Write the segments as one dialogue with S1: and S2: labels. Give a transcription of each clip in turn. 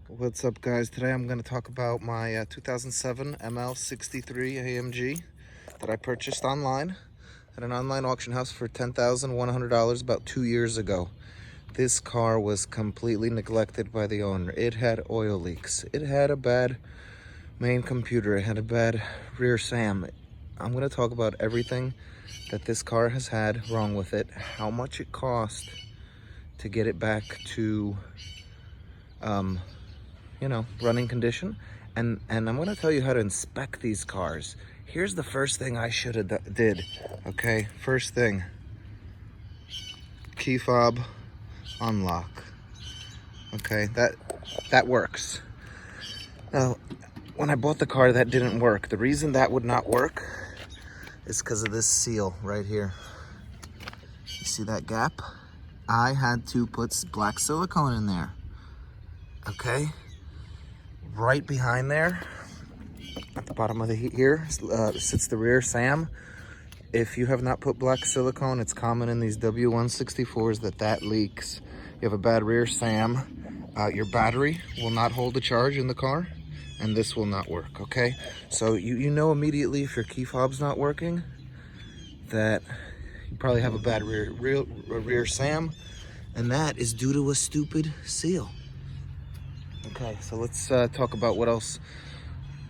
S1: What's up, guys? Today I'm going to talk about my 2007 ML63 AMG that I purchased online at an online auction house for $10,100 about 2 years ago. This car was completely neglected by the owner. It had oil leaks. It had a bad main computer. It had a bad rear SAM. I'm going to talk about everything that this car has had wrong with it, how much it cost to get it back to running condition, and I'm going to tell you how to inspect these cars. Here's the first thing I should have did. Okay, first thing, key fob unlock. Okay, that works. Now, when I bought the car, that didn't work. The reason that would not work is because of this seal right here. You see that gap? I had to put black silicone in there. Okay, right behind there, at the bottom of the here, sits the rear SAM. If you have not put black silicone, it's common in these W164s that leaks. You have a bad rear SAM, your battery will not hold a charge in the car, and this will not work, okay? So you know immediately if your key fob's not working, that you probably have a bad rear SAM, and that is due to a stupid seal. Okay, so let's talk about what else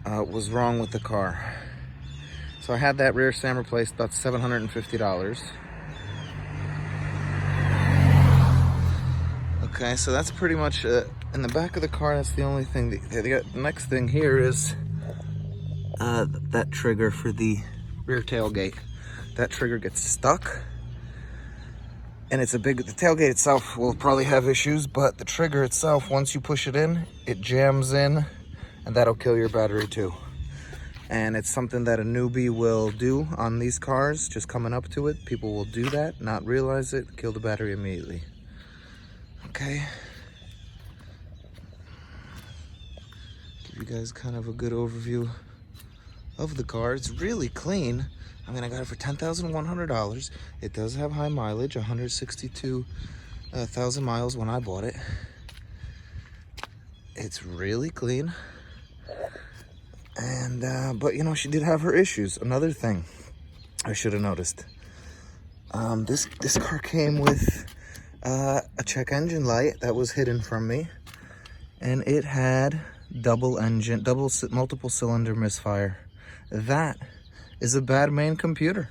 S1: was wrong with the car. So I had that rear SAM replaced, about $750. Okay, so that's pretty much in the back of the car. That's the only thing. The next thing here is that trigger for the rear tailgate. That trigger gets stuck. And the tailgate itself will probably have issues, but the trigger itself, once you push it in, it jams in, and that'll kill your battery too. And it's something that a newbie will do on these cars, just coming up to it. People will do that, not realize it, kill the battery immediately. Okay. Give you guys kind of a good overview of the car. It's really clean. I mean, I got it for $10,100. It does have high mileage, 162,000 miles when I bought it. It's really clean. And, but you know, she did have her issues. Another thing I should have noticed. This car came with a check engine light that was hidden from me. And it had multiple cylinder misfire. That is a bad main computer.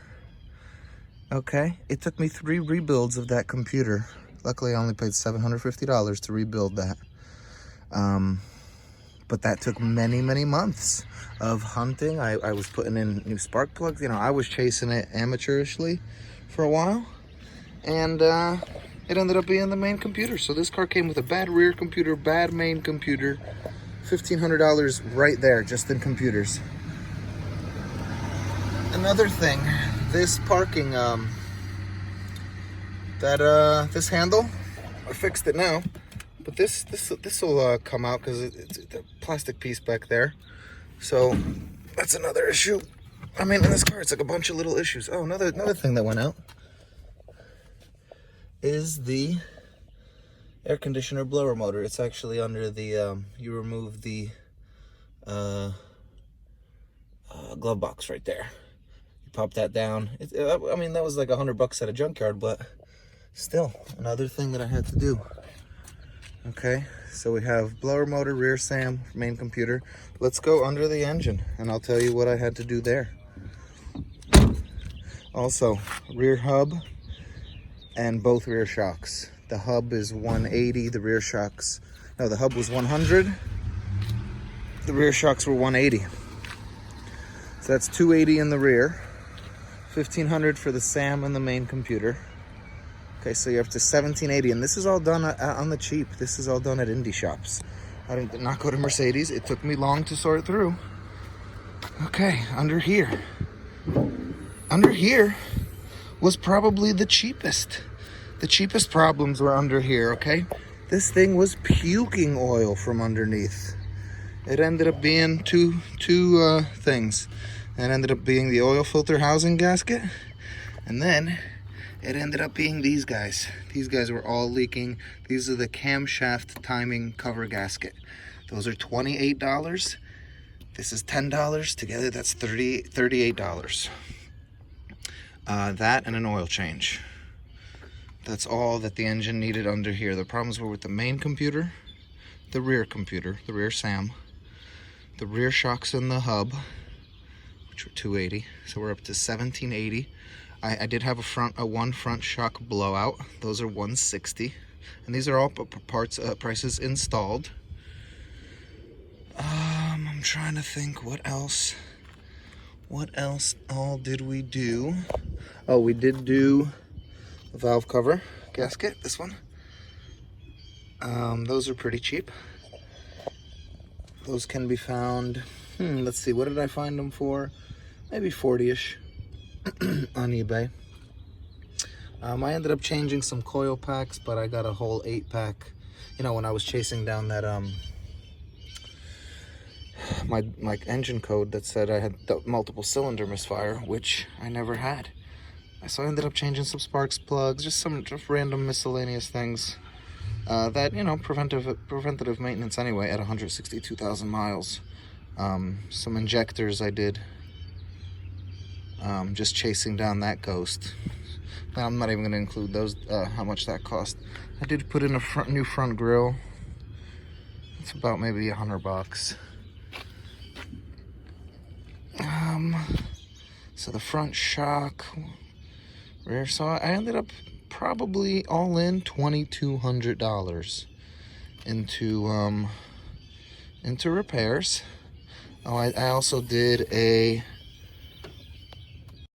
S1: Okay, it took me 3 rebuilds of that computer. Luckily, I only paid $750 to rebuild that. But that took many months of hunting. I was putting in new spark plugs. You know, I was chasing it amateurishly for a while, and it ended up being the main computer. So this car came with a bad rear computer, bad main computer, $1,500 right there just in computers. Another thing, this parking, this handle, I fixed it now, but this will come out because it's a plastic piece back there. So that's another issue. I mean, in this car, it's like a bunch of little issues. Oh, another thing that went out is the air conditioner blower motor. It's actually under the, you remove the glove box right there. Pop that down. I mean, that was like $100 at a junkyard, but still another thing that I had to do. Okay, so we have blower motor, rear SAM, main computer. Let's go under the engine and I'll tell you what I had to do there. Also, rear hub and both rear shocks. The hub is 180, the rear shocks, no, the hub was 100, the rear shocks were 180. So that's 280 in the rear. $1,500 for the SAM and the main computer. Okay, so you're up to $1,780, and this is all done on the cheap. This is all done at indie shops. I did not go to Mercedes. It took me long to sort through. Okay, under here was probably the cheapest. The cheapest problems were under here, okay? This thing was puking oil from underneath. It ended up being two things. It ended up being the Oil Filter Housing Gasket, and then it ended up being these guys. These guys were all leaking. These are the Camshaft Timing cover gasket. Those are $28. This is $10. Together, that's $38. That and an oil change. That's all that the engine needed under here. The problems were with the main computer, the rear computer, the rear SAM, the rear shocks in the hub, which were $280. So we're up to $1780. I did have one front shock blowout. Those are $160. And these are all prices installed. I'm trying to think what else all did we do? Oh, we did do a valve cover gasket, this one. Those are pretty cheap. Those can be found, let's see, what did I find them for? Maybe 40-ish on eBay. I ended up changing some coil packs, but I got a whole 8-pack. You know, when I was chasing down that my engine code that said I had the multiple cylinder misfire, which I never had. So I ended up changing some sparks plugs, just random miscellaneous things that, you know, preventative maintenance anyway at 162,000 miles. Some injectors I did, just chasing down that ghost. Now, I'm not even going to include those, how much that cost. I did put in a new front grille. It's about maybe $100. So the front shock, rear saw, I ended up probably all in $2,200 into repairs. Oh, I also did a